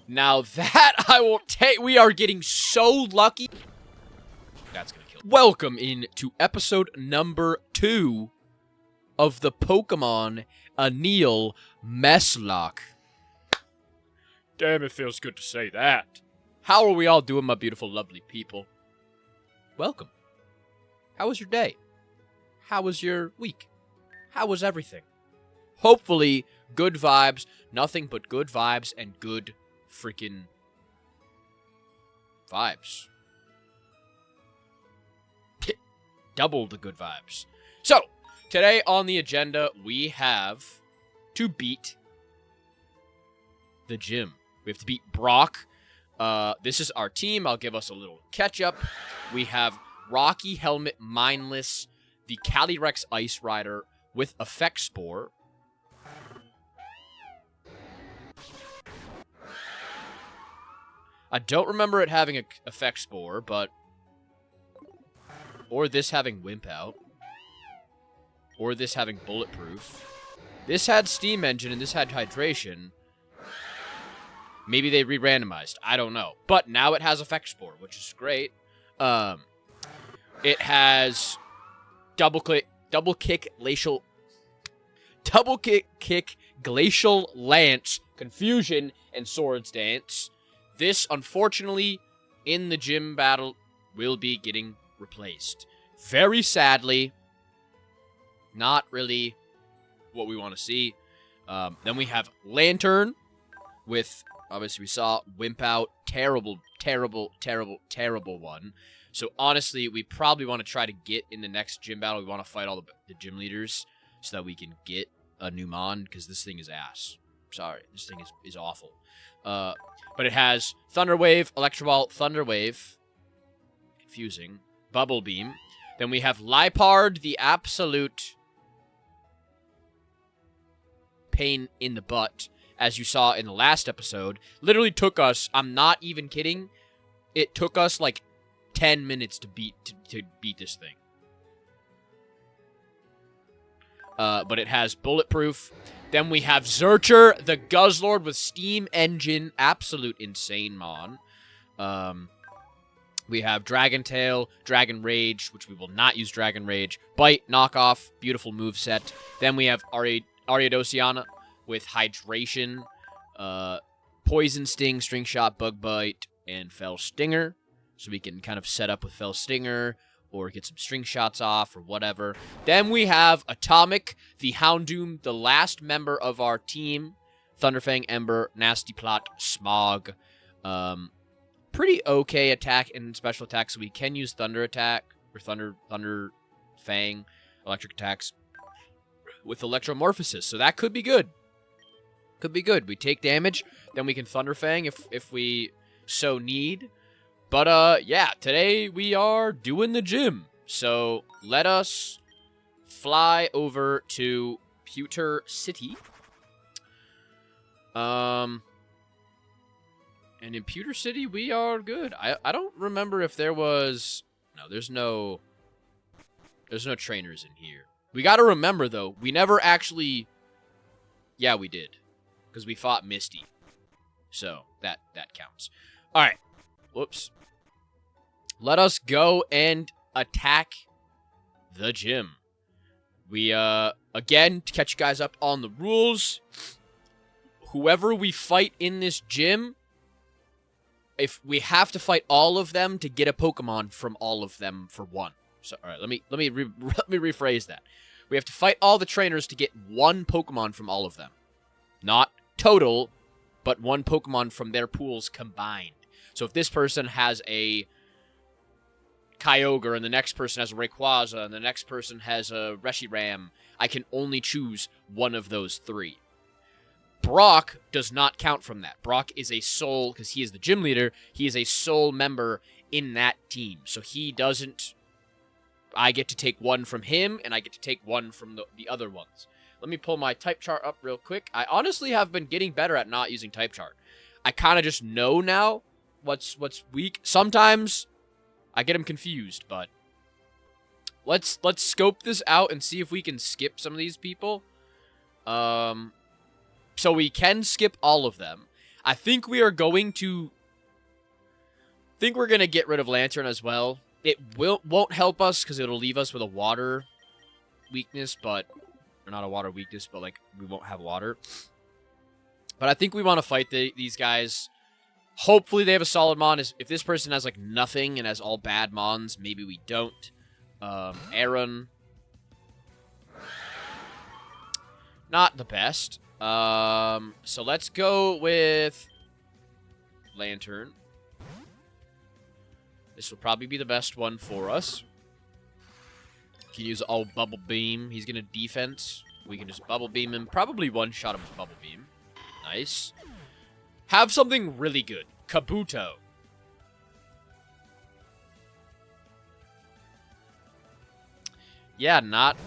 Now that I will take, we are getting so lucky. That's gonna kill. Welcome in to episode number 2 of the Pokemon Anil Meslocke. Damn, it feels good to say that. How are we all doing, my beautiful, lovely people? Welcome. How was your day? How was your week? How was everything? Hopefully, good vibes. Nothing but good vibes and good freaking vibes. Double the good vibes. So, today on the agenda, we have to beat the gym. We have to beat Brock. This is our team. I'll give us a little catch-up. We have Rocky Helmet Mindless, the Calyrex Ice Rider with Effect Spore. I don't remember it having an Effect Spore, but... Or this having Wimp Out. Or this having Bulletproof. This had Steam Engine and this had Hydration. Maybe they re-randomized. I don't know. But now it has Effect Spore, which is great. It has double kick glacial lance, confusion, and swords dance. This, unfortunately, in the gym battle, will be getting replaced. Very sadly, not really what we want to see. Then we have Lantern with, obviously we saw Wimp Out. Terrible, terrible, terrible, terrible one. So honestly, we probably want to try to get in the next gym battle. We want to fight all the gym leaders so that we can get a new Mon, because this thing is ass. Sorry, this thing is awful. But it has Thunder Wave, Electro Ball, Thunder Wave. Confusing. Bubble Beam. Then we have Lipard, the absolute pain in the butt, as you saw in the last episode. Literally took us, I'm not even kidding, it took us like 10 minutes to beat this thing. But it has Bulletproof. Then we have Zercher, the Guzzlord with Steam Engine. Absolute insane mon. We have Dragon Tail, Dragon Rage, which we will not use Dragon Rage. Bite, Knockoff, beautiful moveset. Then we have Ariadosiana with Hydration, Poison Sting, String Shot, Bug Bite, and Fell Stinger. So we can kind of set up with Fell Stinger, or get some string shots off, or whatever. Then we have Atomic, the Houndoom, the last member of our team. Thunderfang, Ember, Nasty Plot, Smog. Pretty okay attack and special attack, so we can use Thunder Attack, or Thunder Fang, electric attacks, with Electromorphosis, so that could be good. Could be good. We take damage, then we can Thunder Fang if we so need. But, yeah, today we are doing the gym. So, let us fly over to Pewter City. And in Pewter City, we are good. I don't remember if there was... No, there's no trainers in here. We gotta remember, though, we never actually... Yeah, we did. Because we fought Misty. So, that counts. Alright. Whoops. Let us go and attack the gym. We, again, to catch you guys up on the rules, whoever we fight in this gym, if we have to fight all of them to get a Pokemon from all of them for one. So, all right, let me rephrase that. We have to fight all the trainers to get one Pokemon from all of them. Not total, but one Pokemon from their pools combined. So if this person has a Kyogre, and the next person has a Rayquaza, and the next person has a Reshiram, I can only choose one of those 3. Brock does not count from that. Brock is a sole, because he is the gym leader, he is a sole member in that team. So he doesn't... I get to take one from him, and I get to take one from the other ones. Let me pull my type chart up real quick. I honestly have been getting better at not using type chart. I kind of just know now what's weak. Sometimes I get them confused, but let's scope this out and see if we can skip some of these people. So we can skip all of them. I think we are going to... think we're going to get rid of Lantern as well. It won't help us because it'll leave us with a water weakness, but... or not a water weakness, but, like, we won't have water. But I think we want to fight these guys. Hopefully they have a solid mon. If this person has, like, nothing and has all bad mons, maybe we don't. Aaron. Not the best. So let's go with Lantern. This will probably be the best one for us. Can use all Bubble Beam. He's going to defense. We can just Bubble Beam him. Probably one-shot him with Bubble Beam. Nice. Have something really good. Kabuto. Yeah, not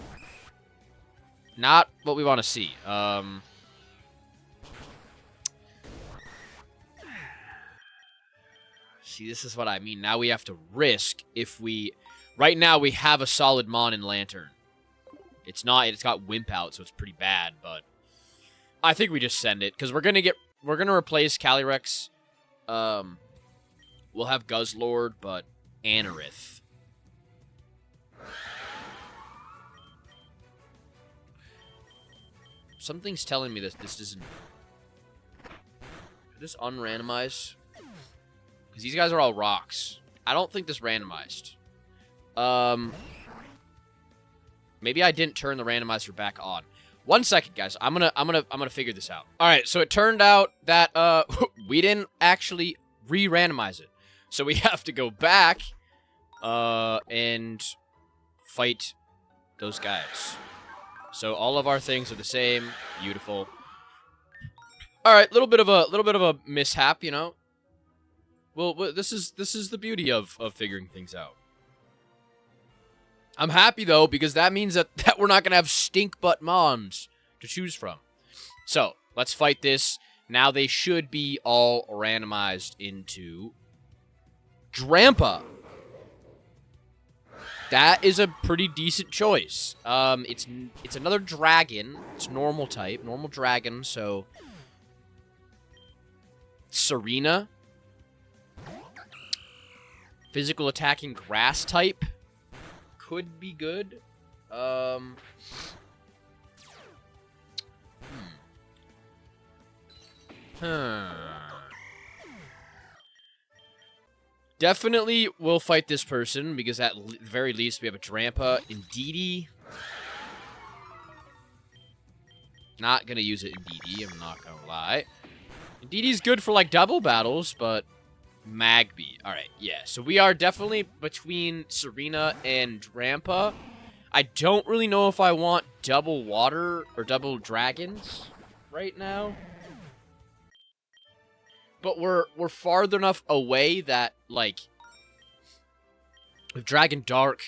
what we want to see. See, this is what I mean. Now we have to risk if we... right now, we have a solid Mon in Lantern. It's got Wimp out, so it's pretty bad, but... I think we just send it, because we're gonna replace Calyrex. We'll have Guzzlord, but Anorith. Something's telling me this isn't... Could this unrandomize? Because these guys are all rocks. I don't think this randomized. Maybe I didn't turn the randomizer back on. 1 second, guys. I'm gonna figure this out. All right, so it turned out that we didn't actually re-randomize it. So we have to go back and fight those guys. So all of our things are the same. Beautiful. All right, little bit of a mishap, you know. Well, this is the beauty of figuring things out. I'm happy, though, because that means that we're not going to have stink-butt mons to choose from. So, let's fight this. Now they should be all randomized into Drampa. That is a pretty decent choice. It's another dragon. It's normal type. Normal dragon, so... Serena. Physical attacking grass type. Could be good. Definitely we'll fight this person, because at the very least we have a Drampa. Indeedee. Not gonna use it Indeedee, I'm not gonna lie. Indeedee's good for, like, double battles, but... Magby. Alright, yeah. So we are definitely between Serena and Drampa. I don't really know if I want double water or double dragons right now. But we're farther enough away that, like, with Dragon Dark,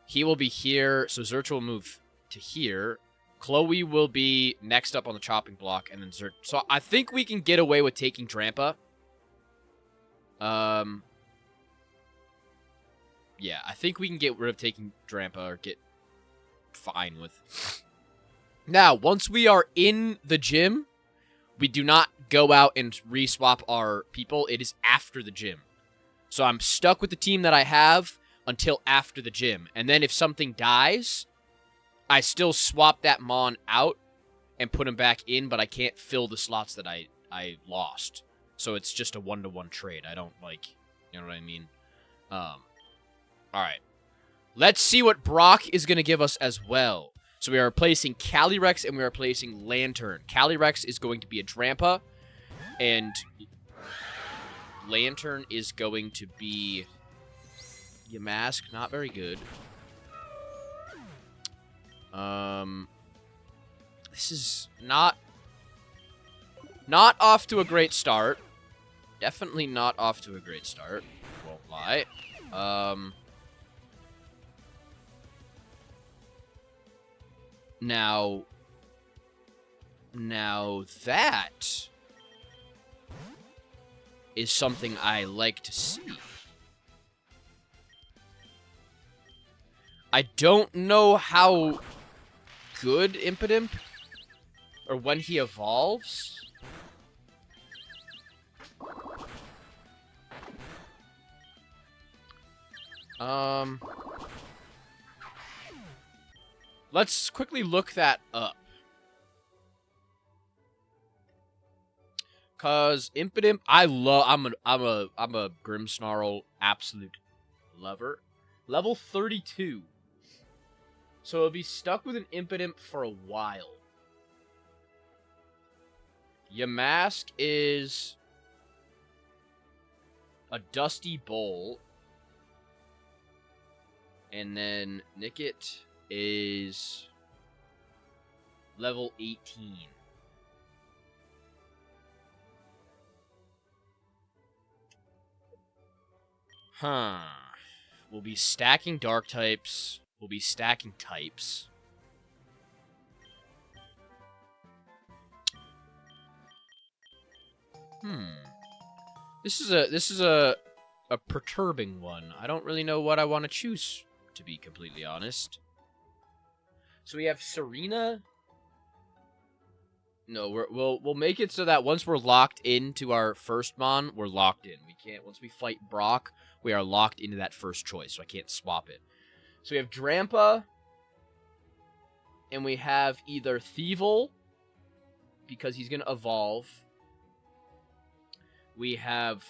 he will be here. So Zerch will move to here. Chloe will be next up on the chopping block, and then Zerch. So I think we can get away with taking Drampa. Yeah, I think we can get rid of taking Drampa, or get fine with. Now, once we are in the gym, we do not go out and re-swap our people. It is after the gym. So I'm stuck with the team that I have until after the gym. And then if something dies, I still swap that Mon out and put him back in, but I can't fill the slots that I lost. So it's just a one-to-one trade. I don't, like, you know what I mean? Alright. Let's see what Brock is going to give us as well. So we are replacing Calyrex and we are replacing Lantern. Calyrex is going to be a Drampa. And Lantern is going to be Yamask. Not very good. This is not off to a great start. Definitely not off to a great start. Won't lie. Now that is something I like to see. I don't know how good Impidimp, or when he evolves. Let's quickly look that up. Cause Impidimp, I'm a Grimmsnarl absolute lover. Level 32. So it'll be stuck with an Impidimp for a while. Yamask is a Dusty Bowl. And then Nickit is level 18. Huh. We'll be stacking dark types. We'll be stacking types. This is a perturbing one. I don't really know what I want to choose, to be completely honest. So we have Serena. No, we'll make it so that once we're locked into our first mon, we're locked in. We can't, once we fight Brock, we are locked into that first choice, so I can't swap it. So we have Drampa, and we have either Thievel, because he's going to evolve. We have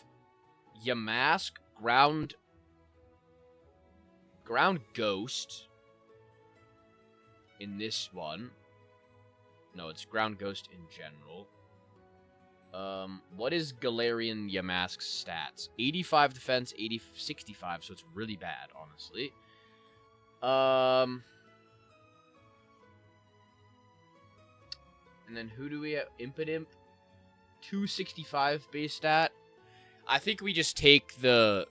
Yamask, Ground Ghost in this one. No, it's Ground Ghost in general. What is Galarian Yamask's stats? 85 defense, 65, so it's really bad, honestly. And then who do we have? Impidimp. 265 base stat. I think we just take the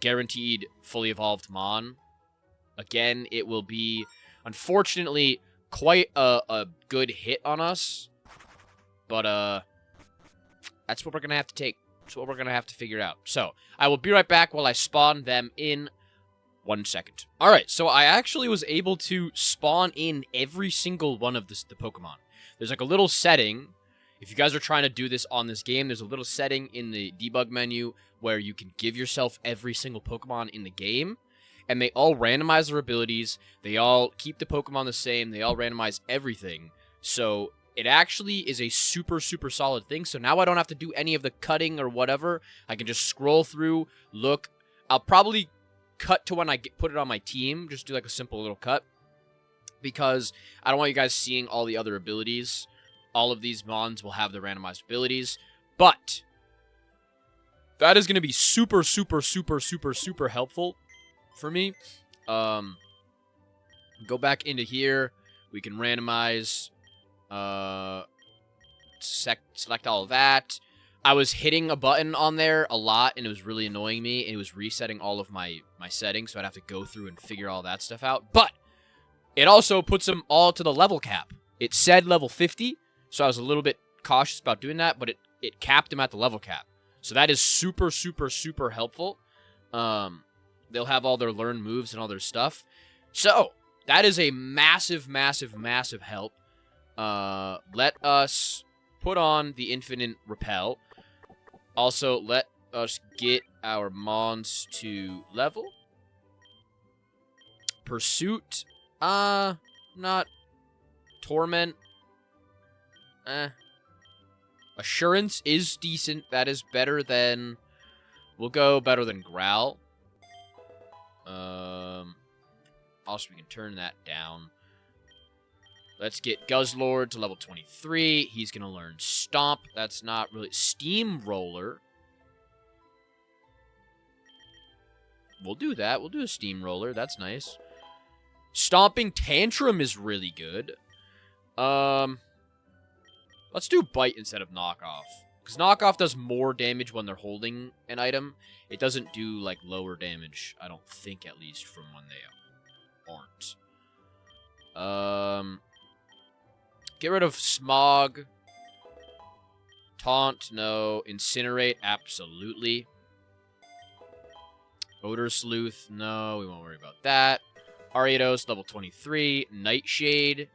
guaranteed fully evolved Mon. Again, it will be, unfortunately, quite a good hit on us. But, that's what we're going to have to take. That's what we're going to have to figure out. So, I will be right back while I spawn them in 1 second. Alright, so I actually was able to spawn in every single one of the Pokemon. There's like a little setting. If you guys are trying to do this on this game, there's a little setting in the debug menu where you can give yourself every single Pokemon in the game. And they all randomize their abilities. They all keep the Pokemon the same. They all randomize everything. So it actually is a super, super solid thing. So now I don't have to do any of the cutting or whatever. I can just scroll through, look. I'll probably cut to when I put it on my team. Just do like a simple little cut. Because I don't want you guys seeing all the other abilities. All of these Mons will have the randomized abilities. But that is going to be super, super, super, super, super helpful for me. Go back into here. We can randomize. Select all of that. I was hitting a button on there a lot, and it was really annoying me. And it was resetting all of my settings, so I'd have to go through and figure all that stuff out. But it also puts them all to the level cap. It said level 50. So I was a little bit cautious about doing that, but it capped them at the level cap. So that is super, super, super helpful. They'll have all their learned moves and all their stuff. So that is a massive, massive, massive help. Let us put on the Infinite Repel. Also, let us get our Mons to level. Pursuit. Not. Torment. Assurance is decent. That is better than... We'll go better than Growl. Also, we can turn that down. Let's get Guzzlord to level 23. He's going to learn Stomp. That's not really... Steamroller. We'll do that. We'll do a Steamroller. That's nice. Stomping Tantrum is really good. Let's do Bite instead of Knockoff. Because Knockoff does more damage when they're holding an item. It doesn't do, like, lower damage. I don't think, at least, from when they aren't. Get rid of Smog. Taunt, no. Incinerate, absolutely. Odor Sleuth, no. We won't worry about that. Ariados, level 23. Nightshade.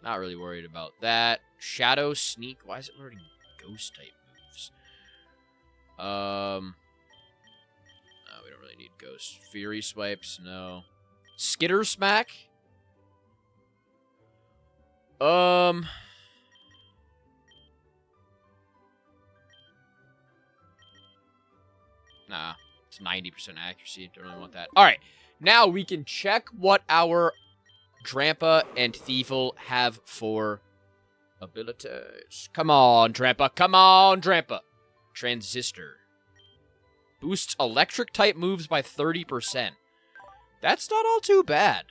Not really worried about that. Shadow Sneak. Why is it learning ghost type moves? we don't really need Ghost. Fury Swipes, no. Skitter Smack? Nah, it's 90% accuracy. Don't really want that. Alright, now we can check what our Drampa and Thievul have for abilities. Come on, Drampa. Come on, Drampa. Transistor. Boosts electric-type moves by 30%. That's not all too bad.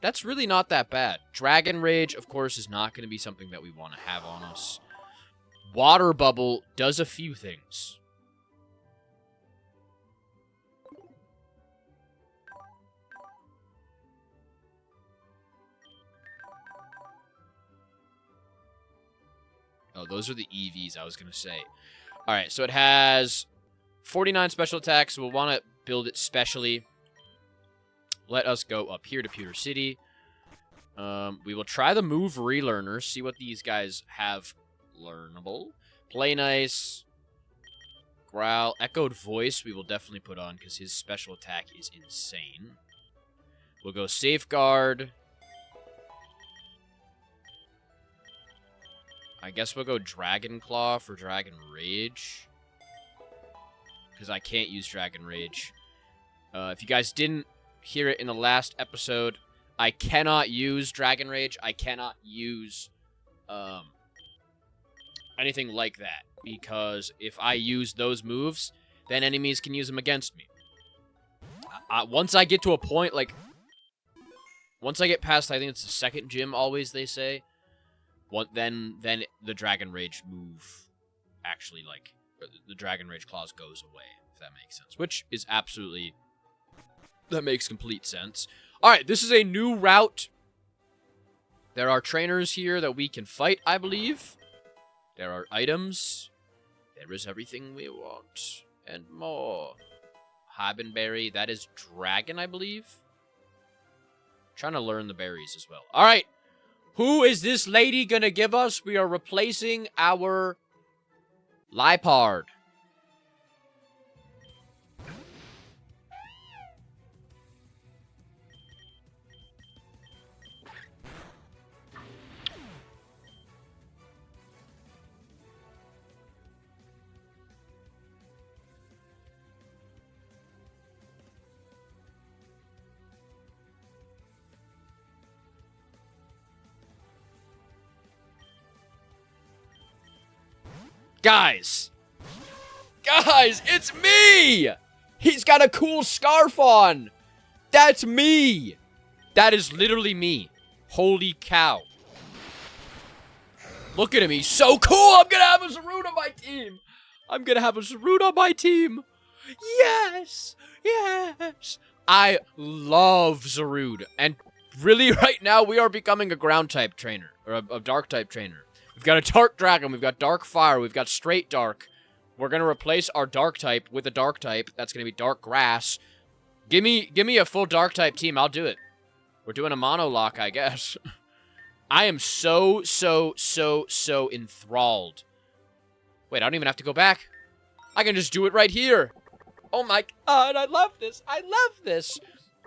That's really not that bad. Dragon Rage, of course, is not going to be something that we want to have on us. Water Bubble does a few things. Oh, those are the EVs I was going to say. Alright, so it has 49 special attacks. So we'll want to build it specially. Let us go up here to Pewter City. We will try the move relearner. See what these guys have learnable. Play Nice. Growl. Echoed Voice we will definitely put on because his special attack is insane. We'll go Safeguard. I guess we'll go Dragon Claw for Dragon Rage. Because I can't use Dragon Rage. If you guys didn't hear it in the last episode, I cannot use Dragon Rage. I cannot use anything like that. Because if I use those moves, then enemies can use them against me. Once I get to a point, like... Once I get past, I think it's the second gym, always, they say. Then the Dragon Rage move actually, like, the Dragon Rage clause goes away, if that makes sense. Which is absolutely, that makes complete sense. Alright, this is a new route. There are trainers here that we can fight, I believe. There are items. There is everything we want. And more. Habenberry, that is Dragon, I believe. Trying to learn the berries as well. Alright. Who is this lady gonna give us? We are replacing our Lipard. Guys! Guys, it's me! He's got a cool scarf on! That's me! That is literally me. Holy cow. Look at him, he's so cool! I'm gonna have a Zarude on my team! I'm gonna have a Zarude on my team! Yes! Yes! I love Zarude. And really, right now, we are becoming a ground-type trainer. Or a dark-type trainer. We've got a Dark Dragon, we've got Dark Fire, we've got Straight Dark. We're going to replace our Dark type with a Dark type. That's going to be Dark Grass. Give me a full Dark type team, I'll do it. We're doing a mono lock, I guess. I am so enthralled. Wait, I don't even have to go back. I can just do it right here. Oh my god, I love this. I love this.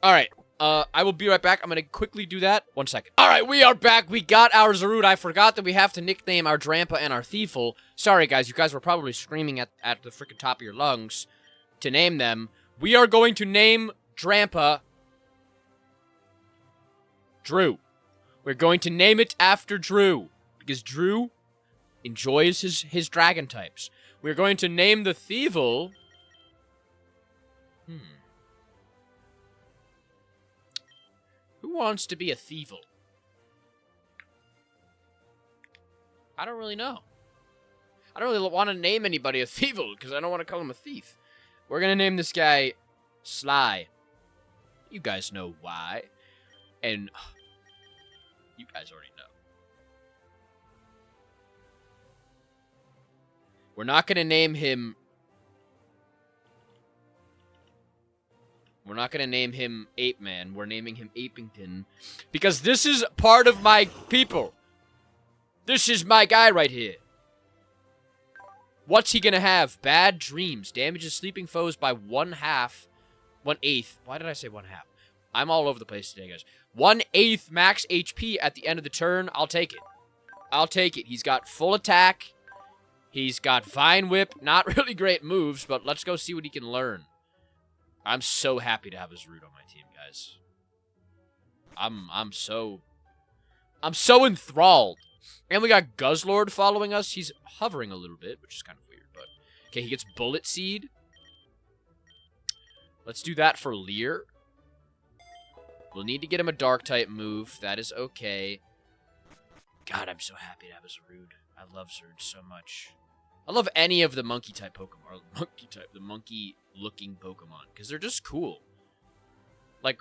Alright. I will be right back. I'm going to quickly do that. 1 second. Alright, we are back. We got our Zarude. I forgot that we have to nickname our Drampa and our Thievul. Sorry, guys. You guys were probably screaming at the freaking top of your lungs to name them. We are going to name Drampa Drew. We're going to name it after Drew. Because Drew enjoys his dragon types. We're going to name the Thievul... Who wants to be a Thievul? I don't really know. I don't really want to name anybody a Thievul, because I don't want to call him a thief. We're going to name this guy Sly. You guys know why. And you guys already know. We're not going to name him... We're not going to name him Ape Man. We're naming him Apington. Because this is part of my people. This is my guy right here. What's he going to have? Bad Dreams. Damages sleeping foes by 1/2. 1/8. Why did I say 1/2? I'm all over the place today, guys. 1/8 max HP at the end of the turn. I'll take it. I'll take it. He's got full attack. He's got Vine Whip. Not really great moves, but let's go see what he can learn. I'm so happy to have his root on my team, guys. I'm so enthralled. And we got Guzzlord following us. He's hovering a little bit, which is kind of weird, but okay, he gets Bullet Seed. Let's do that for Leer. We'll need to get him a Dark-type move. That is okay. God, I'm so happy to have a Zarude. I love Zarude so much. I love any of the monkey-type Pokemon. Or the monkey-looking Pokemon. Because they're just cool. Like,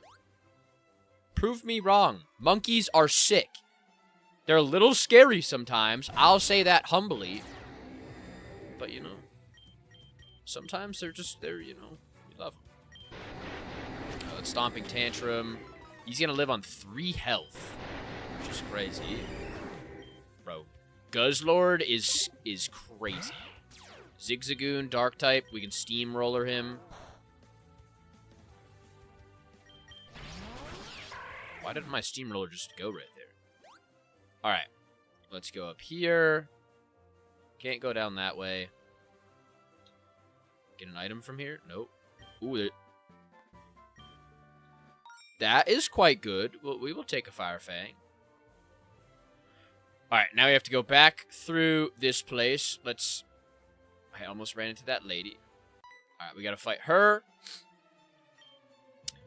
prove me wrong. Monkeys are sick. They're a little scary sometimes. I'll say that humbly. But, you know. Sometimes they're, you know, we love them. Stomping Tantrum. He's going to live on 3 health. Which is crazy. Bro. Guzzlord is crazy. Zigzagoon, Dark-type. We can Steamroller him. Why didn't my Steamroller just go right there? Alright. Let's go up here. Can't go down that way. Get an item from here? Nope. Ooh, that is quite good. Well, we will take a Fire Fang. Alright, now we have to go back through this place. I almost ran into that lady. Alright, we gotta fight her.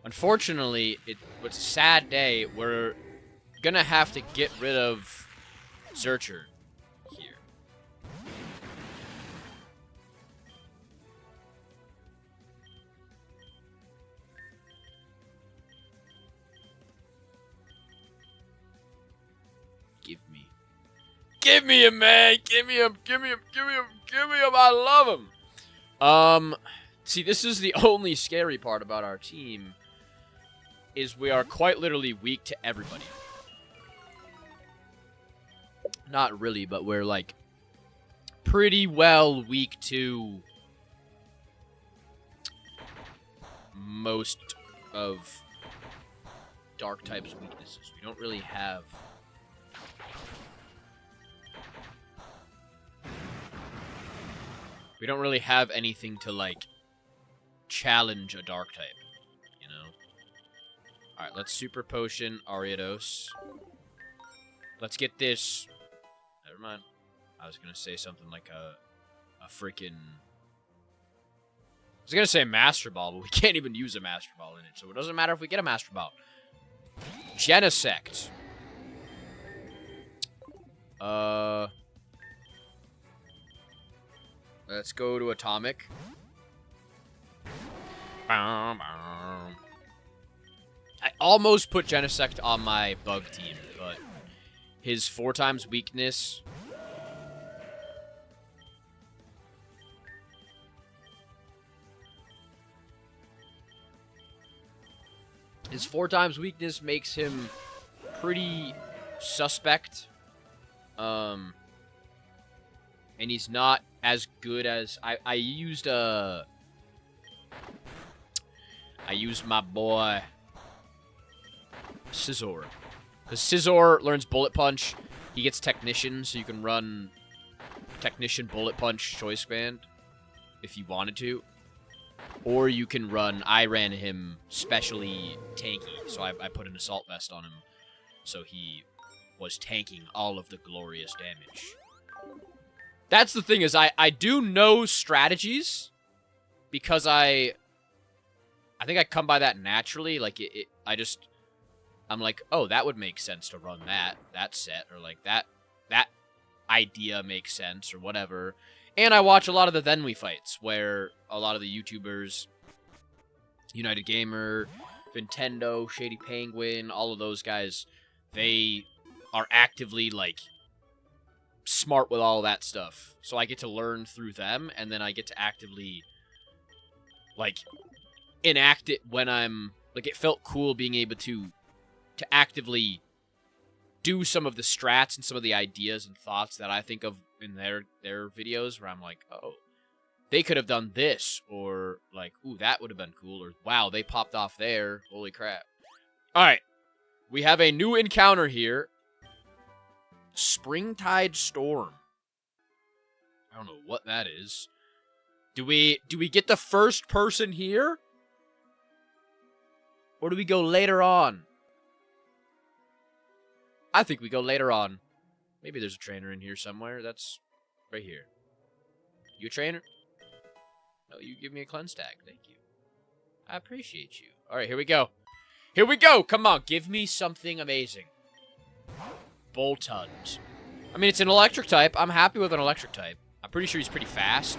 Unfortunately, it's a sad day. We're gonna have to get rid of Zercher here. Give me him, man. Give me him. I love him. See, this is the only scary part about our team, is we are quite literally weak to everybody. Not really, but we're, like, pretty well weak to most of Dark-type's weaknesses. We don't really have... We don't really have anything to, like, challenge a Dark-type, you know? Alright, let's Super Potion Ariados. Let's get this... Never mind. I was gonna say something like a freaking... I was gonna say Master Ball, but we can't even use a Master Ball in it, so it doesn't matter if we get a Master Ball. Genesect. Let's go to Atomic. I almost put Genesect on my Bug team, but his 4x weakness... His 4x weakness makes him pretty suspect. And he's not as good as... I used my boy Scizor. Because Scizor learns Bullet Punch. He gets Technician, so you can run Technician, Bullet Punch, Choice Band if you wanted to. Or you can run... I ran him specially tanky, so I put an Assault Vest on him. So he was tanking all of the glorious damage. That's the thing, is I do know strategies, because I think I come by that naturally. Like, I'm like, oh, that would make sense to run that set, or like that idea makes sense, or whatever. And I watch a lot of the Then We fights, where a lot of the YouTubers, United Gamer, Nintendo, Shady Penguin, all of those guys, they are actively, like, smart with all that stuff. So I get to learn through them, and then I get to actively, like, enact it when I'm... Like, it felt cool being able to actively do some of the strats and some of the ideas and thoughts that I think of in their videos, where I'm like, oh, they could have done this, or like, ooh, that would have been cool, or wow, they popped off there. Holy crap. Alright. We have a new encounter here. Springtide Storm. I don't know what that is. Do we get the first person here? Or do we go later on? I think we go later on. Maybe there's a trainer in here somewhere. That's right here. You a trainer? No, you give me a cleanse tag. Thank you. I appreciate you. Alright, here we go. Here we go! Come on, give me something amazing. Boltund. I mean, it's an electric type. I'm happy with an electric type. I'm pretty sure he's pretty fast.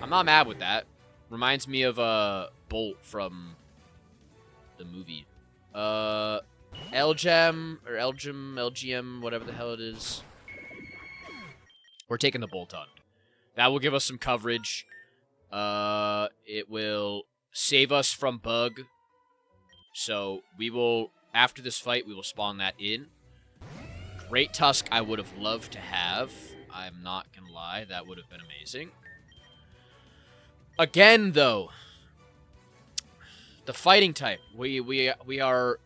I'm not mad with that. Reminds me of Bolt from the movie. Elgem, or LGM, whatever the hell it is. We're taking the Boltund. That will give us some coverage. It will save us from bug. So we will, after this fight, we will spawn that in. Great Tusk I would have loved to have. I'm not gonna lie, that would have been amazing. Again, though, the fighting type. We are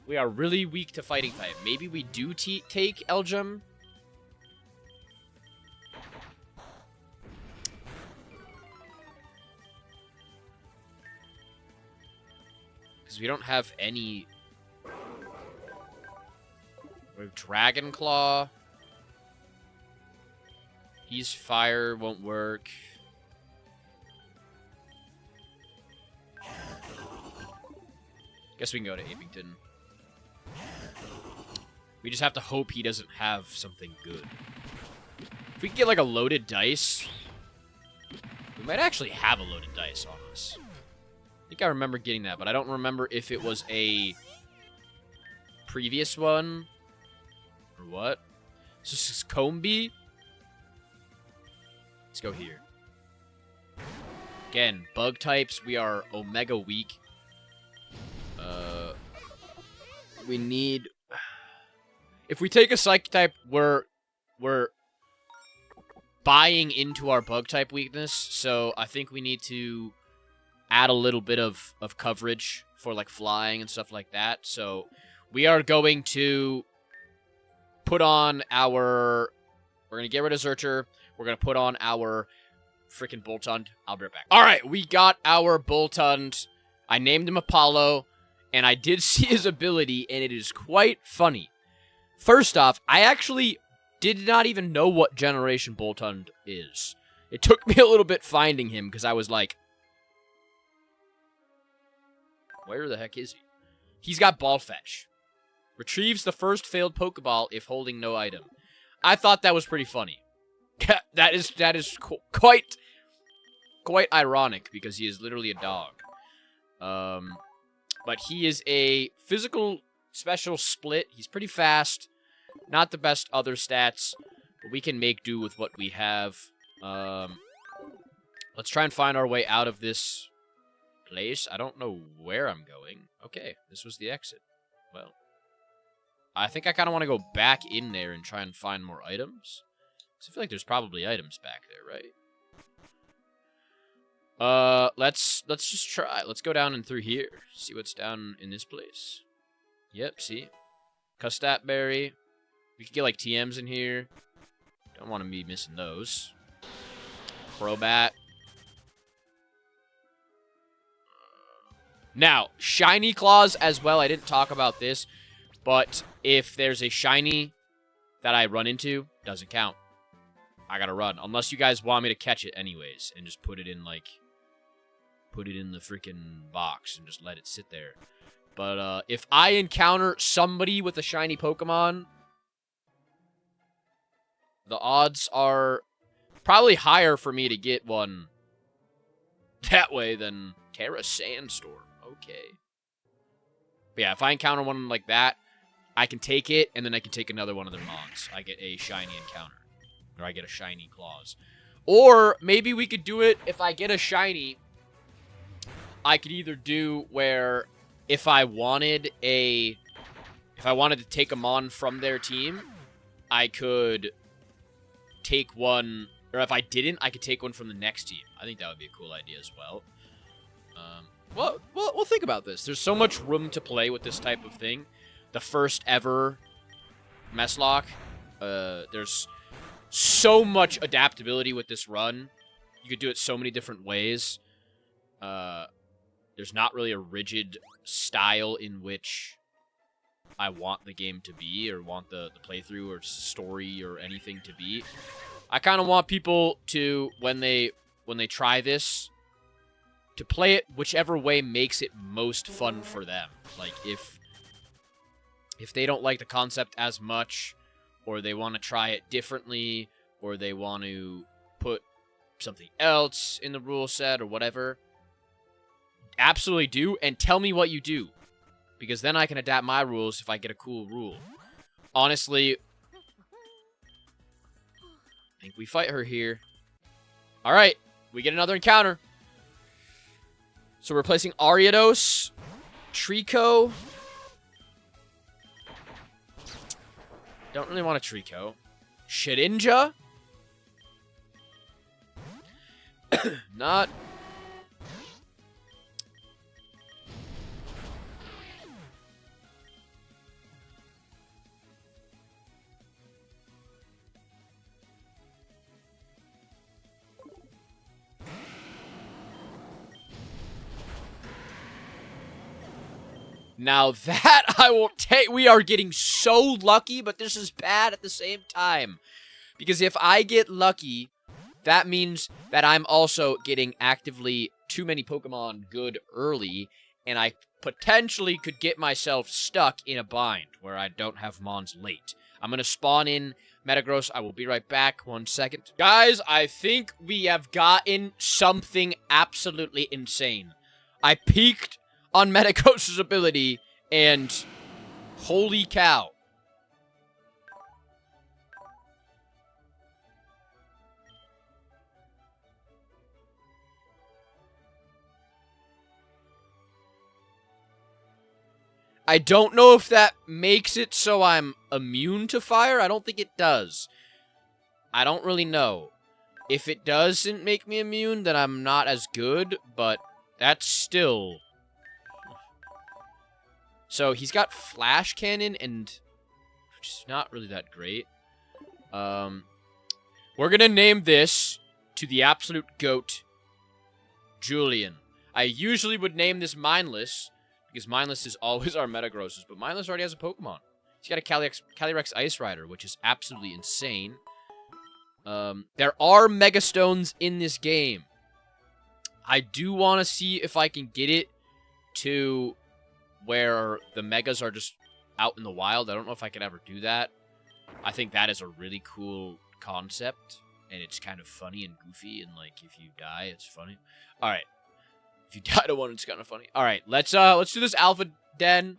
really weak to fighting type. Maybe we do take Elgem. Because we don't have any. We have Dragon Claw. He's fire, won't work. Guess we can go to Abington. We just have to hope he doesn't have something good. If we can get like a loaded dice, we might actually have a loaded dice on us. I think I remember getting that, but I don't remember if it was a previous one or what. So this is Combee. Let's go here. Again, bug types, we are Omega weak. We need. If we take a Psychic type, we're buying into our bug type weakness. So I think we need to add a little bit of coverage for like flying and stuff like that. So we are going to put on our. We're gonna get rid of Zercher. We're gonna put on our freaking Boltund. I'll be right back. All right, we got our Boltund. I named him Apollo, and I did see his ability, and it is quite funny. First off, I actually did not even know what generation Boltund is. It took me a little bit finding him, because I was like, where the heck is he? He's got Ball Fetch. Retrieves the first failed Pokeball if holding no item. I thought that was pretty funny. that is quite ironic, because he is literally a dog. But he is a physical special split. He's pretty fast. Not the best other stats, but we can make do with what we have. Let's try and find our way out of this place. I don't know where I'm going. Okay, this was the exit. Well, I think I kind of want to go back in there and try and find more items. Because I feel like there's probably items back there, right? Let's just try. Let's go down and through here. See what's down in this place. Yep, see? Custat Berry. We could get, like, TMs in here. Don't want to be missing those. Crobat. Now, Shiny Claws as well. I didn't talk about this. But if there's a Shiny that I run into, doesn't count. I gotta run. Unless you guys want me to catch it anyways. And just put it in, like... Put it in the freaking box and just let it sit there. But if I encounter somebody with a shiny Pokemon, the odds are probably higher for me to get one that way than Terra Sandstorm. Okay. But yeah, if I encounter one like that, I can take it, and then I can take another one of their mons. I get a shiny encounter. Or I get a shiny Claws. Or maybe we could do it if I get a shiny... I could either do where if I wanted to take a mon from their team, I could take one Or if I didn't, I could take one from the next team. I think that would be a cool idea as well. Well, we'll think about this. There's so much room to play with this type of thing. The first ever Meslocke. There's so much adaptability with this run. You could do it so many different ways. There's not really a rigid style in which I want the game to be, or want the playthrough or story or anything to be. I kind of want people to, when they try this, to play it whichever way makes it most fun for them. Like, if they don't like the concept as much, or they want to try it differently, or they want to put something else in the rule set or whatever, absolutely do, and tell me what you do. Because then I can adapt my rules if I get a cool rule. Honestly, I think we fight her here. Alright, we get another encounter. So we're replacing Ariados, Trico. Don't really want a Trico. Shedinja. Not. Now that I will take... We are getting so lucky, but this is bad at the same time. Because if I get lucky, that means that I'm also getting actively too many Pokemon good early, and I potentially could get myself stuck in a bind where I don't have Mons late. I'm going to spawn in Metagross. I will be right back. 1 second. Guys, I think we have gotten something absolutely insane. I peaked on Metagross's ability, and holy cow. I don't know if that makes it so I'm immune to fire. I don't think it does. I don't really know. If it doesn't make me immune, then I'm not as good, but that's still... So he's got Flash Cannon, and which is not really that great. We're going to name this to the absolute GOAT, Julian. I usually would name this Mindless, because Mindless is always our Metagrosses, but Mindless already has a Pokemon. He's got a Calyrex Ice Rider, which is absolutely insane. There are Mega Stones in this game. I do want to see if I can get it to where the Megas are just out in the wild. I don't know if I could ever do that. I think that is a really cool concept, and it's kind of funny and goofy, and like if you die, it's funny. All right, if you die to one, it's kind of funny. All right, let's do this Alpha Den.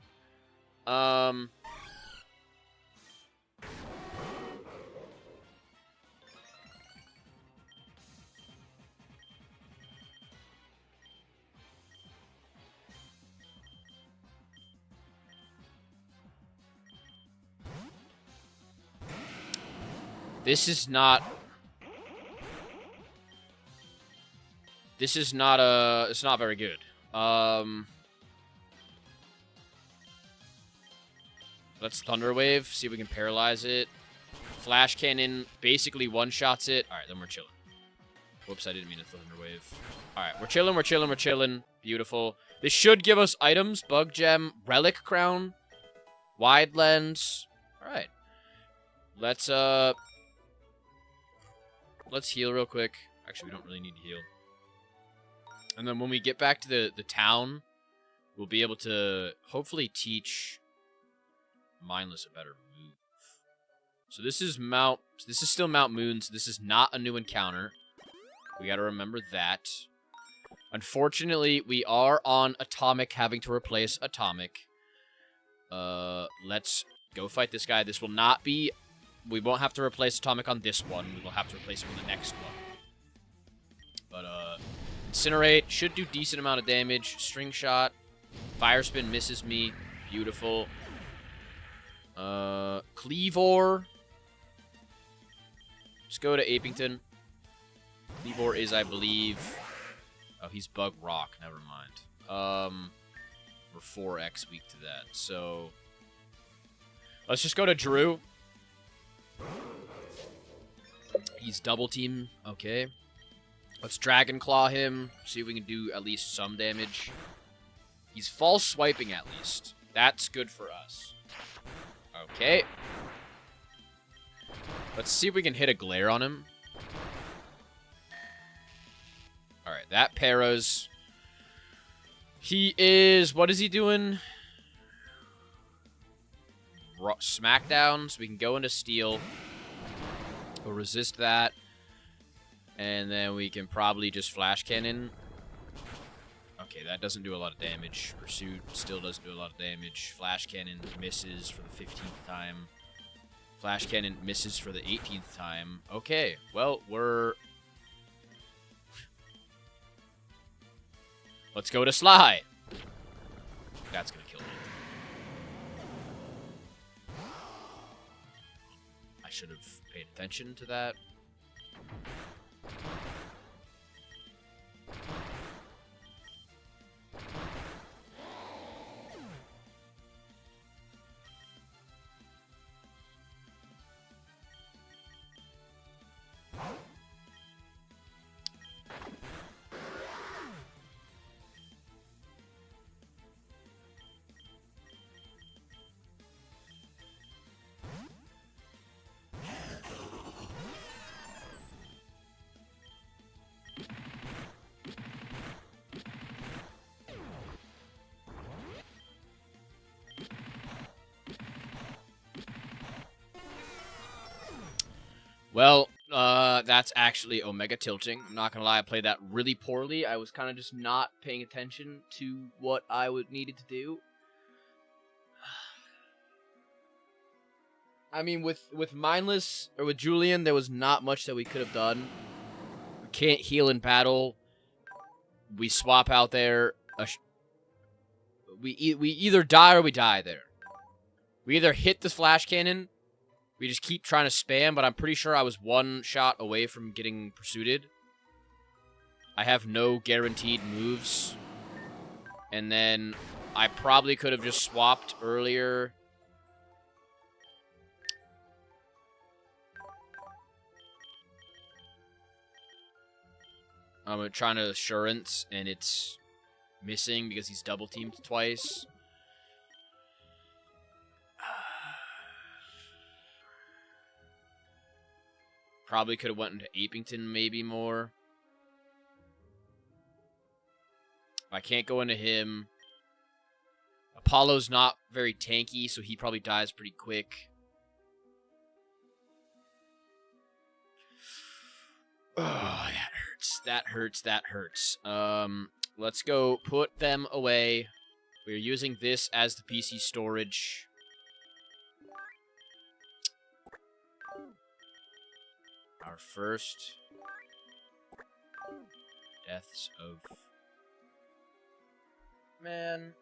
This is not it's not very good. Let's Thunder Wave, see if we can paralyze it. Flash Cannon basically one-shots it. Alright, then we're chilling. Whoops, I didn't mean to Thunder Wave. Alright, we're chilling. Beautiful. This should give us items. Bug Gem, Relic Crown, Wide Lens. Alright. Let's heal real quick. Actually, we don't really need to heal. And then when we get back to the town, we'll be able to hopefully teach Mindless a better move. So this is still Mount Moon, so this is not a new encounter. We gotta remember that. Unfortunately, we are on Atomic, having to replace Atomic. Let's go fight this guy. This will not be... We won't have to replace Atomic on this one. We will have to replace it on the next one. But, Incinerate should do decent amount of damage. String Shot. Fire Spin misses me. Beautiful. Cleavor. Let's go to Apington. Leevor is, I believe... Oh, he's Bug Rock. Never mind. We're 4x weak to that. So... Let's just go to Drew. He's double team. Okay. Let's Dragon Claw him. See if we can do at least some damage. He's false swiping at least. That's good for us. Okay. Let's see if we can hit a glare on him. Alright, that paras. He is... What is he doing? Smackdown, so we can go into Steel. We'll resist that. And then we can probably just Flash Cannon. Okay, that doesn't do a lot of damage. Pursuit still doesn't do a lot of damage. Flash Cannon misses for the 15th time. Flash Cannon misses for the 18th time. Okay, well, we're... Let's go to Sly. That's gonna kill me. I should have paid attention to that. Well, that's actually Omega tilting. I'm not gonna lie, I played that really poorly. I was kind of just not paying attention to what I needed to do. I mean, with Mindless, or with Julian, there was not much that we could have done. We can't heal in battle. We swap out there. We either die or we die there. We either hit the Flash Cannon. We just keep trying to spam, but I'm pretty sure I was one shot away from getting pursued. I have no guaranteed moves. And then I probably could have just swapped earlier. I'm trying to Assurance, and it's missing because he's double teamed twice. Probably could have went into Apington maybe more. I can't go into him. Apollo's not very tanky, so he probably dies pretty quick. Oh, that hurts. That hurts. That hurts. Let's go put them away. We're using this as the PC storage. Our first deaths of... Man.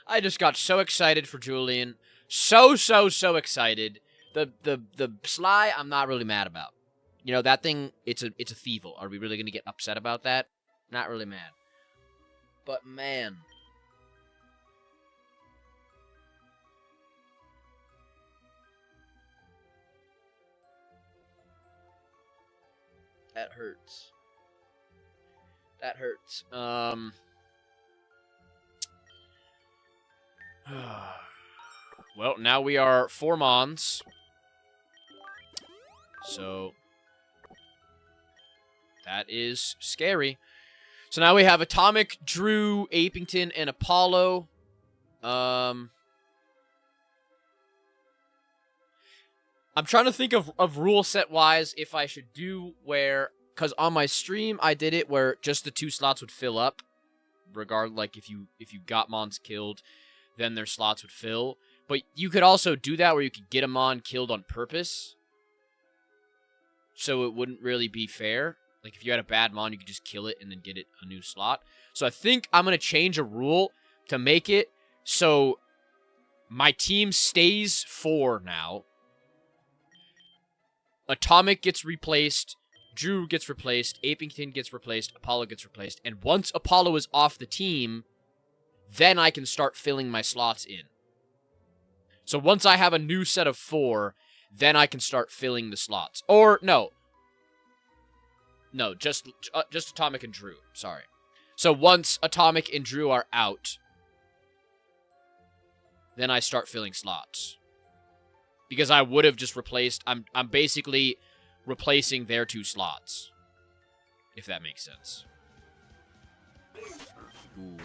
I just got so excited for Julian. So excited. The Sly, I'm not really mad about. You know, that thing, it's a Thievel. Are we really going to get upset about that? Not really mad. But, man... That hurts. That hurts. Well, now we are 4 Mons. So, that is scary. So now we have Atomic, Drew, Apington, and Apollo. I'm trying to think of rule set wise if I should do where, because on my stream I did it where just the 2 slots would fill up, like if you got Mons killed, then their slots would fill. But you could also do that where you could get a Mon killed on purpose, so it wouldn't really be fair. Like if you had a bad Mon, you could just kill it and then get it a new slot. So I think I'm gonna change a rule to make it so My team stays 4 now. Atomic gets replaced. Drew gets replaced. Apington gets replaced. Apollo gets replaced. And once Apollo is off the team, then I can start filling my slots in. So once I have a new set of 4, then I can start filling the slots. Or, no. No, just Atomic and Drew. Sorry. So once Atomic and Drew are out, then I start filling slots. Because I would have just replaced... I'm basically replacing their 2 slots. If that makes sense. Ooh.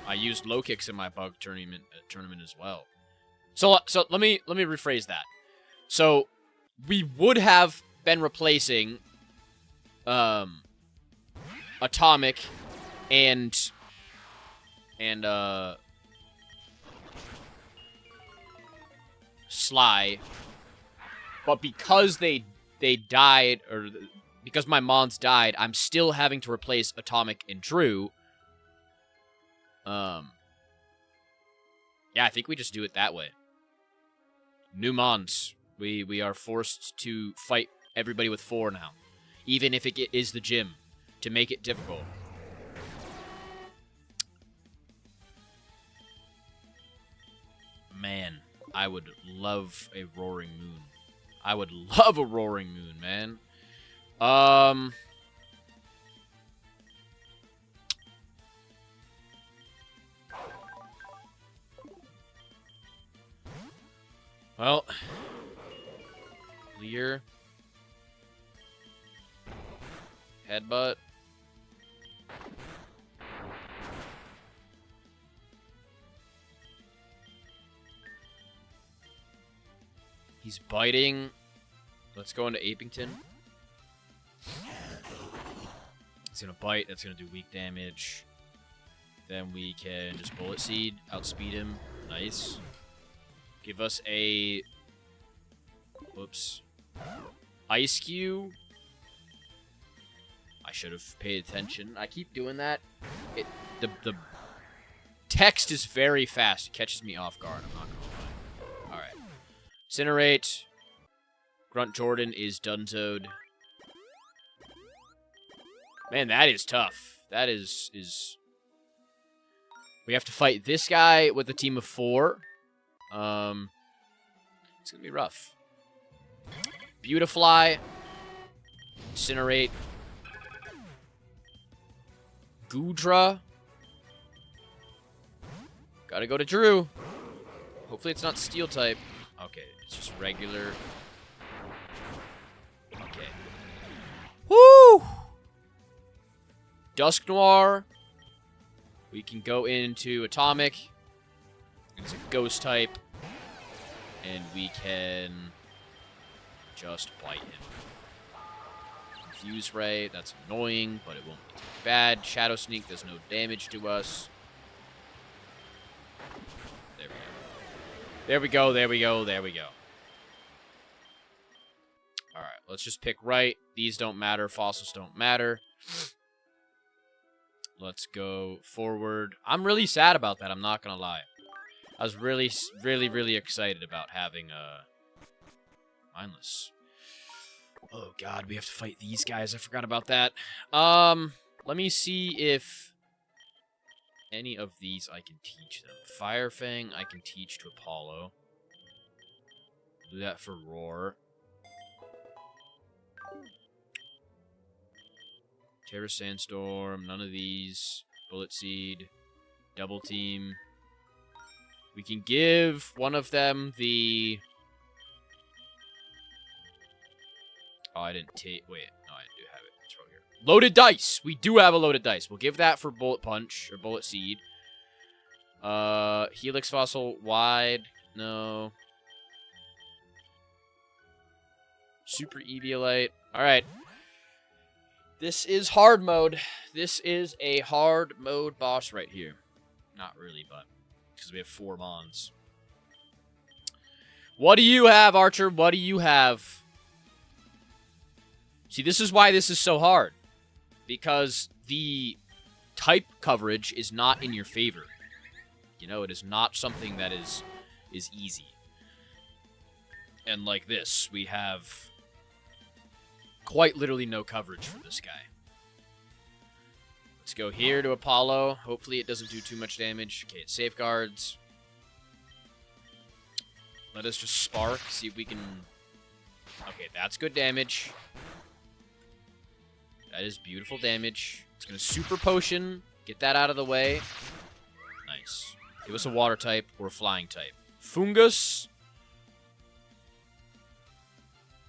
I used low kicks in my bug tournament as well. So let me rephrase that. So we would have been replacing Atomic and Sly, but because they died, or because my Mons died, I'm still having to replace Atomic and Drew. Yeah, I think we just do it that way. New Mons. We are forced to fight everybody with 4 now, even if it is the gym, to make it difficult. Man, I would love a Roaring Moon. I would love a Roaring Moon, man. Well, clear. Headbutt. He's biting. Let's go into Apington. He's gonna bite. That's gonna do weak damage. Then we can just Bullet Seed, outspeed him. Nice. Give us a... Whoops. Ice Cube. I should have paid attention. I keep doing that. The text is very fast. It catches me off guard. I'm not gonna lie. Alright. Incinerate. Grunt Jordan is Dunzoed. Man, that is tough. That is... We have to fight this guy with a team of 4. It's gonna be rough. Beautifly. Incinerate. Goodra. Gotta go to Drew. Hopefully it's not Steel type. Okay, it's just regular. Okay. Woo! Dusk Noir. We can go into Atomic. It's a Ghost type. And we can just bite him. Fuse Ray, that's annoying, but it won't be too bad. Shadow Sneak does no damage to us. There we go. There we go, there we go, there we go. Alright, let's just pick right. These don't matter, fossils don't matter. Let's go forward. I'm really sad about that, I'm not gonna lie. I was really, really excited about having Mindless. Oh god, we have to fight these guys. I forgot about that. Let me see if any of these I can teach them. Fire Fang I can teach to Apollo. Do that for Roar. Terra Sandstorm, none of these. Bullet Seed. Double Team. We can give one of them the... Oh, I didn't take... Wait, no, I do have it. It's right here. Loaded Dice! We do have a Loaded Dice. We'll give that for Bullet Punch, or Bullet Seed. Helix Fossil, Wide. No. Super Eviolite. Alright. This is hard mode. This is a hard mode boss right here. Not really, but... Because we have 4 Mons. What do you have, Archer? What do you have? See, this is why this is so hard. Because the type coverage is not in your favor. You know, it is not something that is is easy. And like this, we have quite literally no coverage for this guy. Let's go here to Apollo. Hopefully it doesn't do too much damage. Okay, it safeguards. Let us just spark, see if we can... Okay, that's good damage. That is beautiful damage. It's going to super potion. Get that out of the way. Nice. Give us a water type or a flying type. Fungus.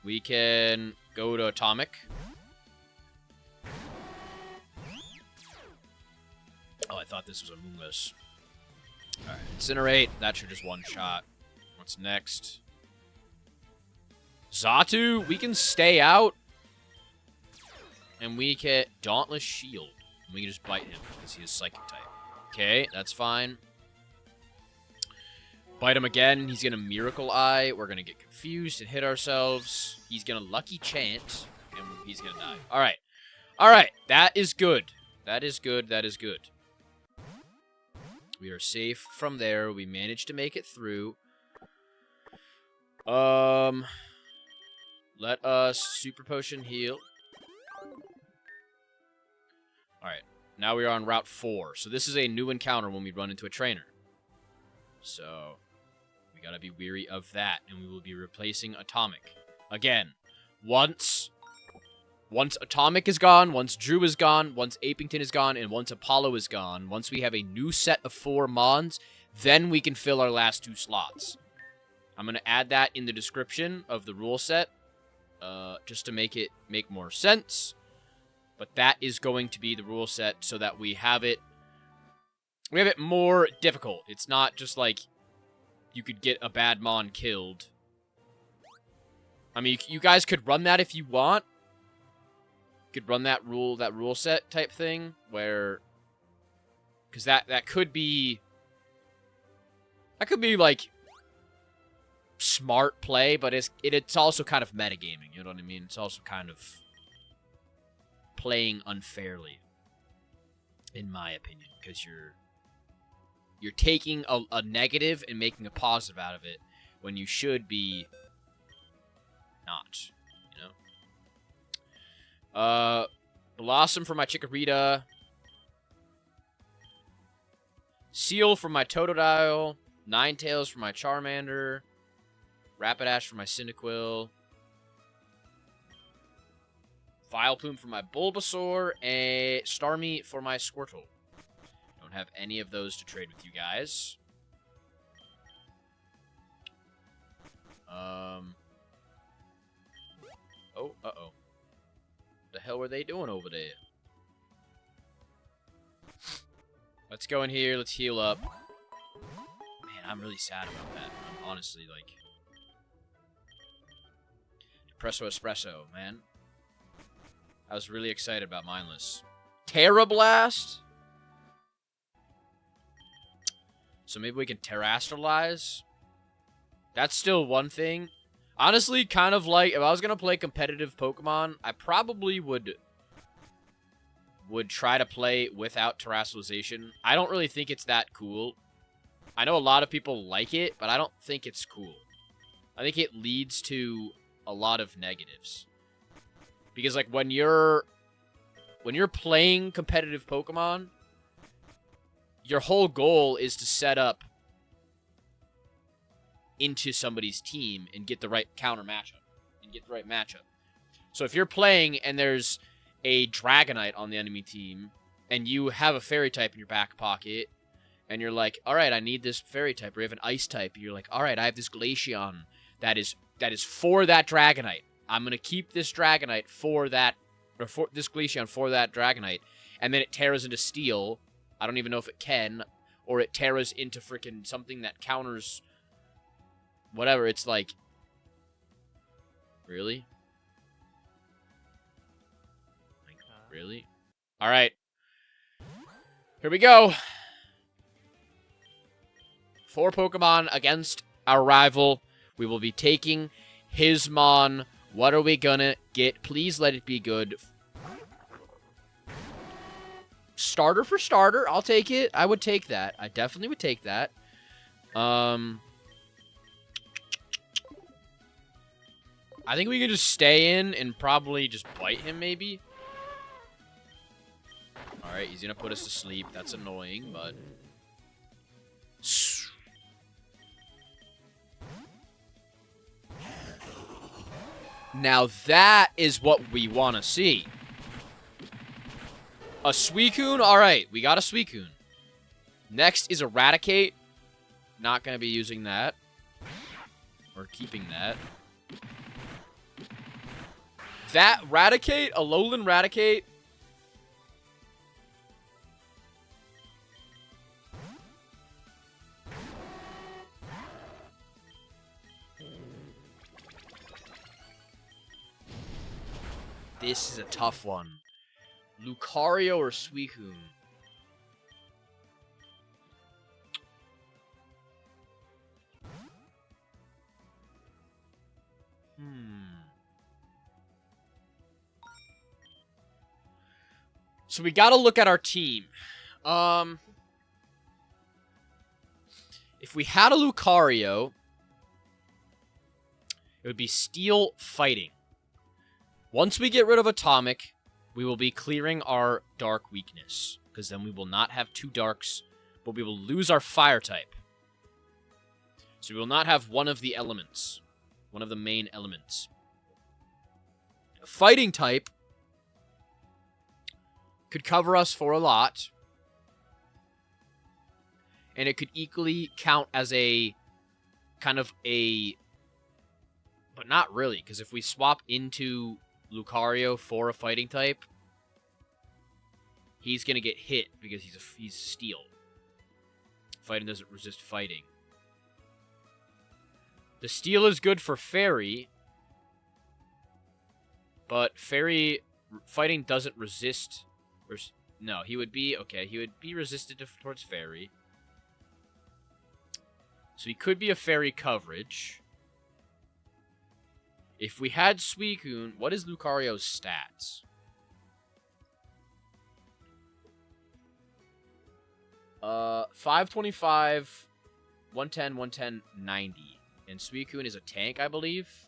We can go to atomic. Oh, I thought this was a Moonless. Alright, Incinerate. That should just one-shot. What's next? Xatu. We can stay out. And we can Dauntless Shield. And we can just bite him because he is Psychic type. Okay, that's fine. Bite him again. He's going to Miracle Eye. We're going to get confused and hit ourselves. He's going to Lucky Chant. And he's going to die. Alright. Alright. That is good. That is good. That is good. We are safe from there. We managed to make it through. Let us Super Potion heal. Alright. Now we are on Route 4. So this is a new encounter when we run into a trainer. So we gotta be weary of that. And we will be replacing Atomic. Again, once Atomic is gone, once Drew is gone, once Apington is gone, and once Apollo is gone, once we have a new set of 4 Mons, then we can fill our last 2 slots. I'm going to add that in the description of the rule set, just to make it make more sense. But that is going to be the rule set so that we have it more difficult. It's not just like you could get a bad Mon killed. I mean, you guys could run that if you want. Could run that rule set type thing where, because that could be like smart play, but it's also kind of metagaming. You know what I mean? It's also kind of playing unfairly, in my opinion, because you're taking a negative and making a positive out of it when you should be not. Blossom for my Chikorita. Seal for my Totodile. Ninetales for my Charmander. Rapidash for my Cyndaquil. Vileplume for my Bulbasaur. And Starmie for my Squirtle. Don't have any of those to trade with you guys. Oh, uh-oh. The hell were they doing over there? Let's go in here. Let's heal up. Man, I'm really sad about that. I'm honestly, like... Depresso Espresso, man. I was really excited about Mindless. Terra Blast? So maybe we can Terrestrialize? That's still one thing. Honestly, kind of like, if I was going to play competitive Pokemon, I probably would try to play without Terrestrialization. I don't really think it's that cool. I know a lot of people like it, but I don't think it's cool. I think it leads to a lot of negatives. Because, like, when you're playing competitive Pokemon, your whole goal is to set up into somebody's team and get the right counter matchup and get the right matchup. So if you're playing and there's a Dragonite on the enemy team and you have a Fairy type in your back pocket and you're like, all right, I need this Fairy type, or you have an Ice type, and you're like, all right, I have this Glaceon that is for that Dragonite. I'm going to keep this Dragonite for that, or for this Glaceon for that Dragonite. And then it tears into Steel. I don't even know if it can, or it tears into freaking something that counters whatever. It's like, really? Like, really? All right. Here we go. 4 Pokemon against our rival. We will be taking his Mon. What are we gonna get? Please let it be good. Starter for starter. I'll take it. I would take that. I definitely would take that. I think we can just stay in and probably just bite him, maybe. Alright, he's gonna put us to sleep. That's annoying, but... Now that is what we want to see. A Suicune? Alright, we got a Suicune. Next is Eradicate. Not going to be using that. Or keeping that. That Raticate? Alolan Raticate? This is a tough one. Lucario or Suicune? So we gotta look at our team. If we had a Lucario, it would be Steel Fighting. Once we get rid of Atomic, we will be clearing our Dark weakness, because then we will not have 2 Darks, but we will lose our Fire type. So we will not have one of the elements, one of the main elements. Fighting type could cover us for a lot, and it could equally count as a kind of a, but not really, because if we swap into Lucario for a fighting type, he's gonna get hit because he's steel. Fighting doesn't resist fighting. The steel is good for fairy, but fairy fighting doesn't resist. Or, no, he would be okay. He would be resistant towards fairy, so he could be a fairy coverage. If we had Suicune, what is Lucario's stats? 525, 110, 110, 90. And Suicune is a tank, I believe.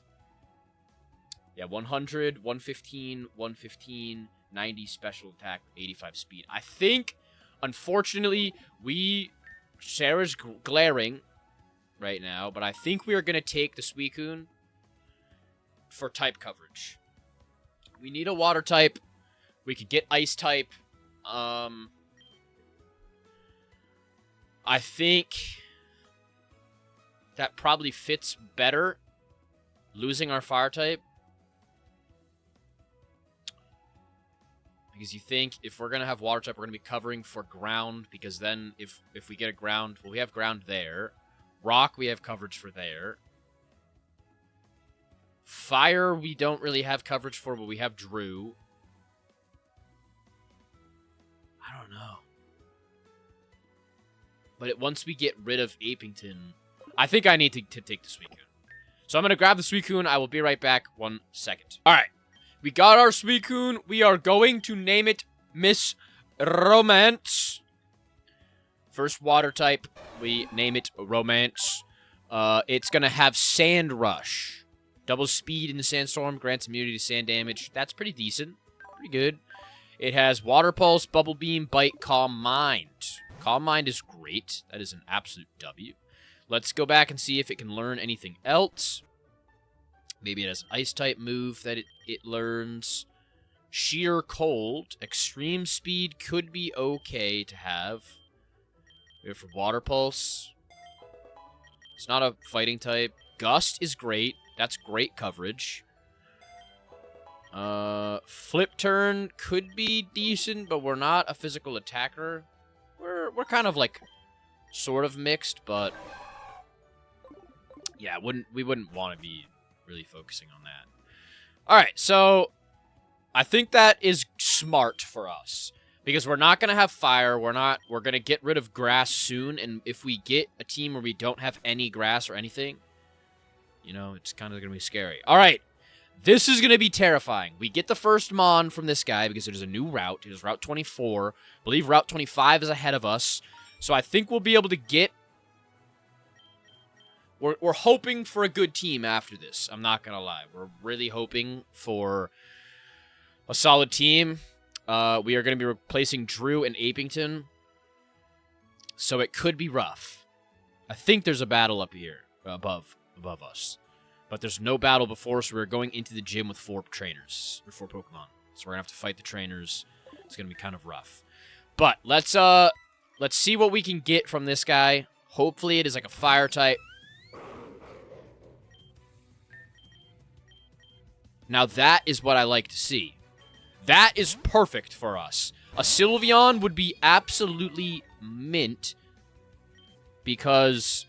Yeah, 100, 115, 115, 90 special attack, 85 speed. I think, unfortunately, Sarah's glaring right now, but I think we are going to take the Suicune for type coverage. We need a water type. We could get ice type. I think that probably fits better, losing our fire type. Because you think if we're going to have water type, we're going to be covering for ground, because then if we get a ground, well, we have ground there. Rock, we have coverage for there. Fire, we don't really have coverage for, but we have Drew. I don't know. But once we get rid of Apington, I think I need to take the Suicune. So I'm going to grab the Suicune. I will be right back 1 second. All right. We got our Suicune. We are going to name it Miss Romance. First water type, we name it Romance. It's going to have Sand Rush. Double speed in the Sandstorm, grants immunity to sand damage. That's pretty decent. Pretty good. It has Water Pulse, Bubble Beam, Bite, Calm Mind. Calm Mind is great. That is an absolute W. Let's go back and see if it can learn anything else. Maybe it has an Ice-type move that it learns. Sheer Cold. Extreme Speed could be okay to have. We have for Water Pulse. It's not a fighting type. Gust is great. That's great coverage. Flip Turn could be decent, but we're not a physical attacker. We're kind of like sort of mixed, but yeah, we wouldn't want to be really focusing on that. All right, so I think that is smart for us because we're not going to have fire. We're going to get rid of grass soon, and if we get a team where we don't have any grass or anything, you know, it's kind of going to be scary. All right. This is going to be terrifying. We get the first Mon from this guy because it is a new route. It is Route 24. I believe Route 25 is ahead of us. So I think we'll be able to get we're hoping for a good team after this. I'm not gonna lie. We're really hoping for a solid team. We are going to be replacing Drew and Apington, so it could be rough. I think there's a battle up here above us, but there's no battle before, so we're going into the gym with 4 trainers or 4 Pokemon. So we're gonna have to fight the trainers. It's gonna be kind of rough, but let's see what we can get from this guy. Hopefully, it is like a fire type. Now that is what I like to see. That is perfect for us. A Sylveon would be absolutely mint because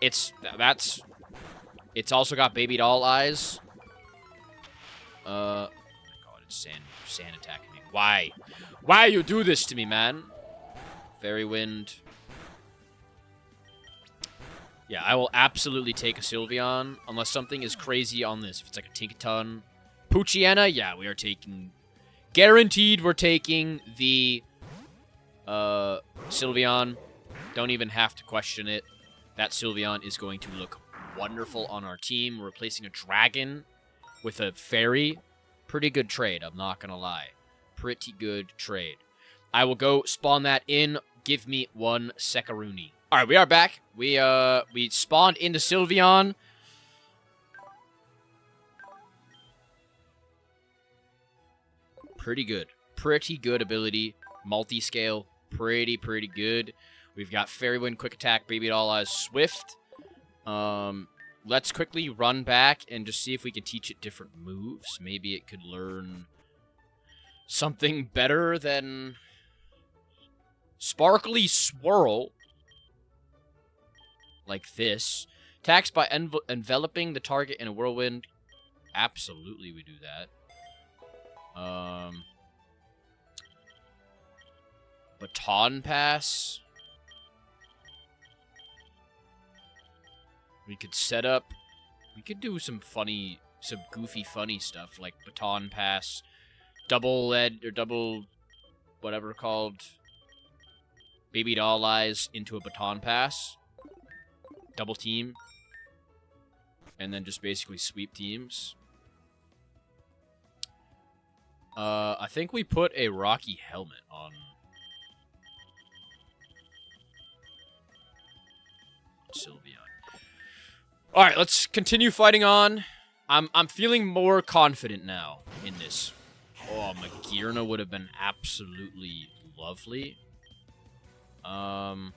it's also got baby doll eyes. Oh my god, it's sand attacking me. Why? Why you do this to me, man? Fairy Wind. Yeah, I will absolutely take a Sylveon unless something is crazy on this. If it's like a Tinkaton. Poochyena, yeah, we are taking... Guaranteed we're taking the Sylveon. Don't even have to question it. That Sylveon is going to look wonderful on our team. We're replacing a dragon with a fairy. Pretty good trade, I'm not going to lie. Pretty good trade. I will go spawn that in. Give me 1 Sekaruni. All right, we are back. We spawned into Sylveon. Pretty good. Pretty good ability. Multi-scale. Pretty good. We've got Fairy Wind, Quick Attack, Baby Doll Eyes, Swift. Let's quickly run back and just see if we can teach it different moves. Maybe it could learn something better than Sparkly Swirl. Like this. Attacks by enveloping the target in a whirlwind. Absolutely we do that. Baton Pass. We could set up... We could do some goofy funny stuff, like Baton Pass, double whatever called, Baby Doll Eyes into a Baton Pass. Double team. And then just basically sweep teams. I think we put a Rocky Helmet on Sylveon. Alright, let's continue fighting on. I'm feeling more confident now in this. Oh, Magearna would have been absolutely lovely. Kind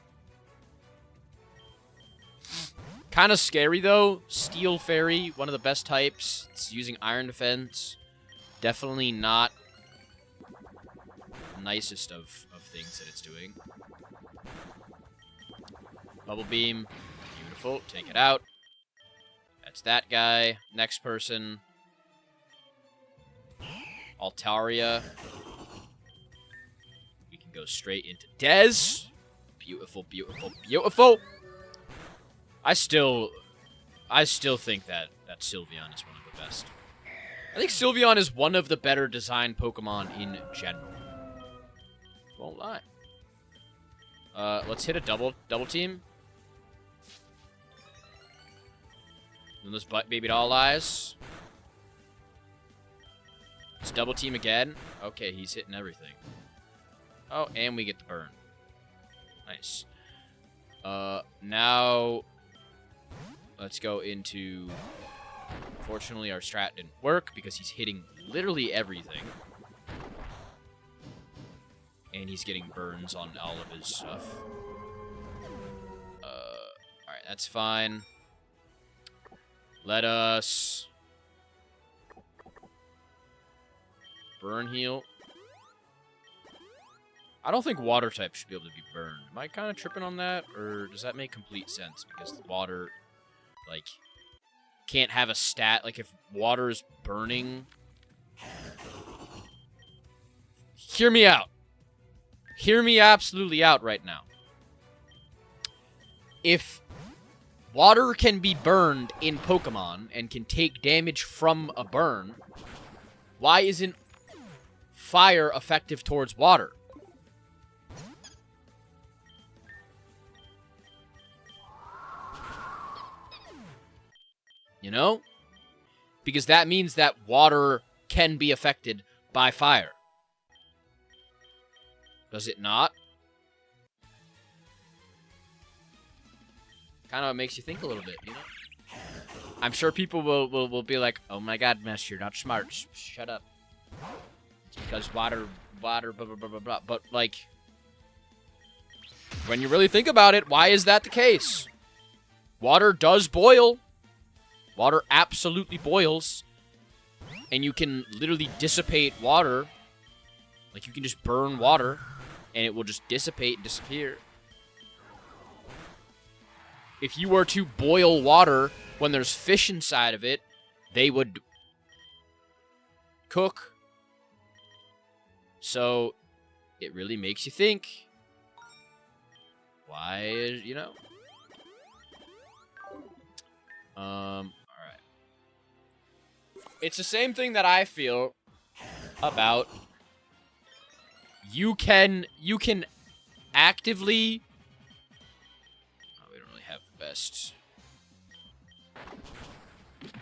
of scary, though. Steel Fairy, one of the best types. It's using Iron Defense. Definitely not the nicest of things that it's doing. Bubble Beam. Beautiful. Take it out. That's that guy. Next person. Altaria. We can go straight into Dez. Beautiful, beautiful, beautiful. I still think that Sylveon is one of the best. I think Sylveon is one of the better designed Pokemon in general. Won't lie. Let's hit a double team. And those Baby Doll Eyes. Let's double team again. Okay, he's hitting everything. Oh, and we get the burn. Nice. Now let's go into... Unfortunately, our strat didn't work because he's hitting literally everything. And he's getting burns on all of his stuff. Alright, that's fine. Let us... Burn heal. I don't think water type should be able to be burned. Am I kind of tripping on that? Or does that make complete sense? Because the water, like, can't have a stat. Like, if water is burning... Hear me out. Hear me absolutely out right now. If water can be burned in Pokemon and can take damage from a burn, why isn't fire effective towards water? You know? Because that means that water can be affected by fire. Does it not? Kind of makes you think a little bit, you know? I'm sure people will be like, oh my god, Mesh, you're not smart. Shut up. It's because water, blah, blah, blah, blah, blah. But, like, when you really think about it, why is that the case? Water does boil. Water absolutely boils. And you can literally dissipate water. Like, you can just burn water, and it will just dissipate and disappear. If you were to boil water when there's fish inside of it, they would cook. So, it really makes you think. Why, you know? Alright. It's the same thing that I feel about you can actively... Oh, we don't really have the best.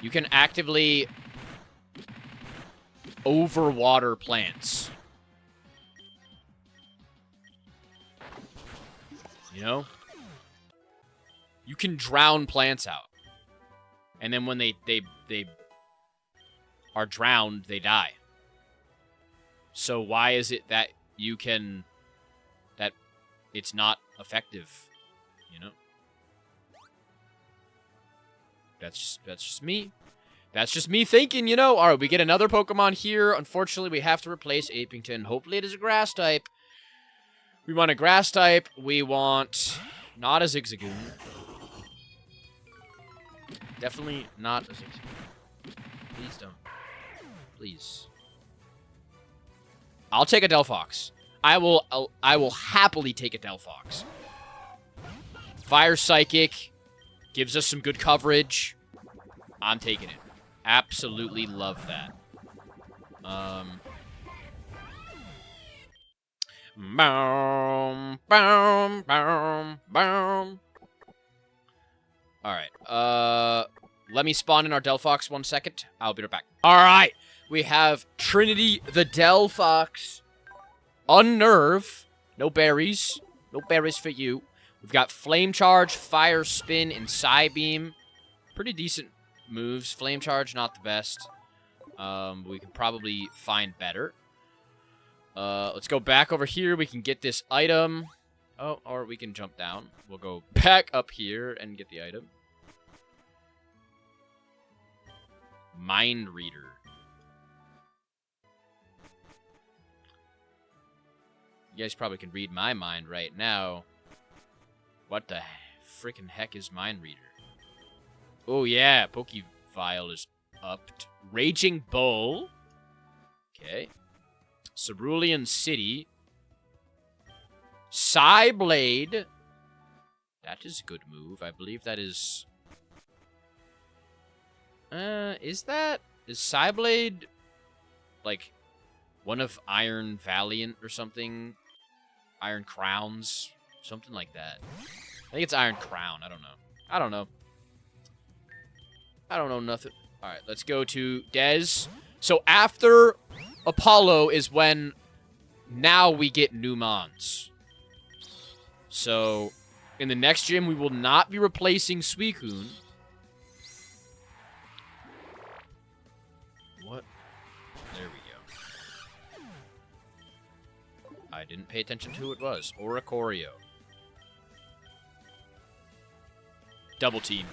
You can actively overwater plants. You know? You can drown plants out. And then when they are drowned, they die. So why is it that you can... that it's not effective? You know? That's just me. That's just me thinking, you know? Alright, we get another Pokemon here. Unfortunately, we have to replace Apington. Hopefully it is a grass type. We want a grass type. We want... not a Zigzagoon. Definitely not a Zigzagoon. Please don't. Please. I'll take a Delphox. I will happily take a Delphox. Fire Psychic gives us some good coverage. I'm taking it. Absolutely love that. Boom, boom, boom, boom. Alright, let me spawn in our Delphox 1 second. I'll be right back. Alright, we have Trinity the Delphox. Unnerve. No berries. No berries for you. We've got Flame Charge, Fire Spin, and Psybeam. Pretty decent moves. Flame Charge, not the best. We can probably find better. Let's go back over here. We can get this item. Oh, or we can jump down. We'll go back up here and get the item. Mind Reader. You guys probably can read my mind right now. What the freaking heck is Mind Reader? Oh yeah, Pokevile is upped. Raging Bull. Okay. Cerulean City. Psyblade. That is a good move. I believe that is... is Psyblade, like, one of Iron Valiant or something? Iron Crowns? Something like that. I think it's Iron Crown. I don't know. I don't know. I don't know nothing. Alright, let's go to Dez. So after Apollo is when now we get new mons. So in the next gym, we will not be replacing Suicune. What? There we go. I didn't pay attention to who it was. Oricorio. Double team.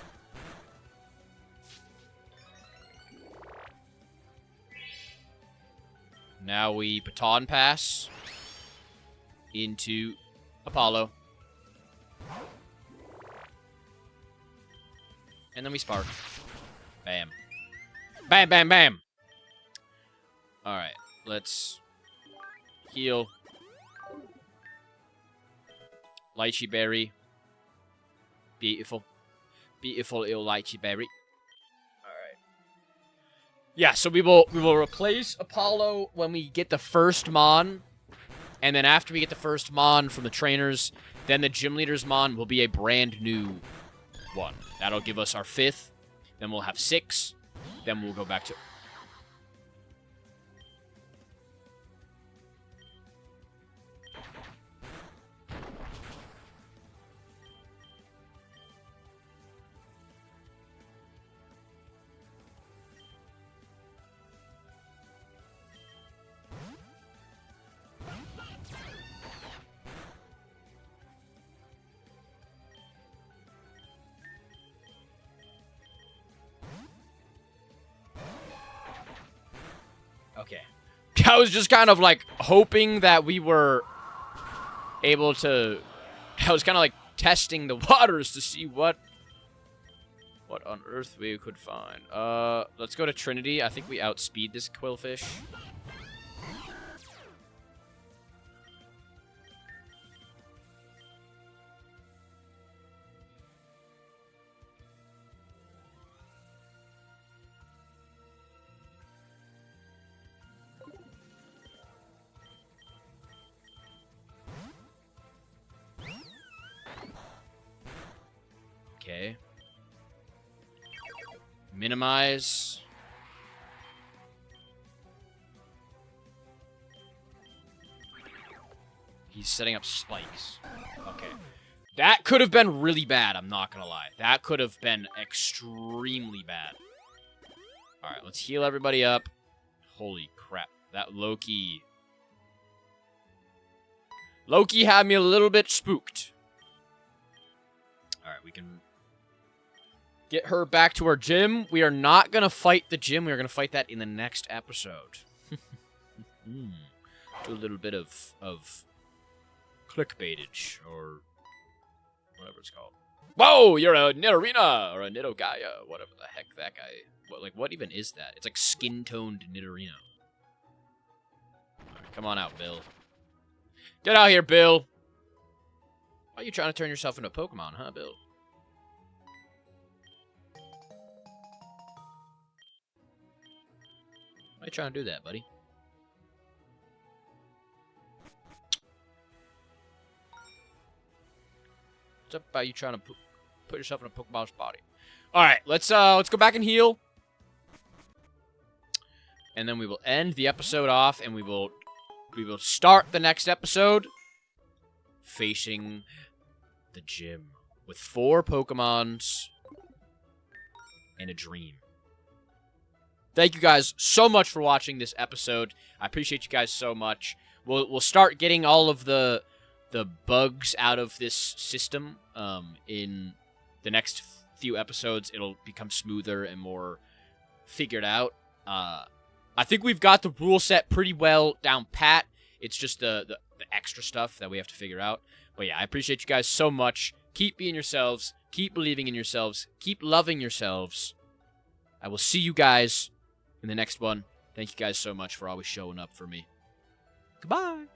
Now we baton pass into Apollo. And then we spark. Bam. Bam, bam, bam. Alright, let's heal. Lychee Berry. Beautiful. Beautiful little Lychee Berry. Yeah, so we will replace Apollo when we get the first Mon. And then after we get the first Mon from the trainers, then the gym leader's Mon will be a brand new one. That'll give us our 5th Then we'll have 6. Then we'll go back to... Okay. I was just kind of, like, hoping that we were able to... I was kind of, like, testing the waters to see what on earth we could find. Let's go to Trinity. I think we outspeed this Quillfish. Okay. Minimize. He's setting up spikes. Okay. That could have been really bad, I'm not gonna lie. That could have been extremely bad. Alright, let's heal everybody up. Holy crap. That Loki... Loki had me a little bit spooked. Alright, we can... get her back to our gym. We are not going to fight the gym. We are going to fight that in the next episode. Do a little bit of clickbaitage, or whatever it's called. Whoa, you're a Nidorina, or a Nidogaya, whatever the heck that guy... What even is that? It's like skin-toned Nidorino. Right, come on out, Bill. Get out here, Bill. Why are you trying to turn yourself into a Pokemon, huh, Bill? Why are you trying to do that, buddy? What's up about you trying to put yourself in a Pokemon's body? All right, let's go back and heal, and then we will end the episode off, and we will start the next episode facing the gym with 4 Pokemons and a dream. Thank you guys so much for watching this episode. I appreciate you guys so much. We'll start getting all of the bugs out of this system in the next few episodes. It'll become smoother and more figured out. I think we've got the rule set pretty well down pat. It's just the extra stuff that we have to figure out. But yeah, I appreciate you guys so much. Keep being yourselves. Keep believing in yourselves. Keep loving yourselves. I will see you guys in the next one. Thank you guys so much for always showing up for me. Goodbye.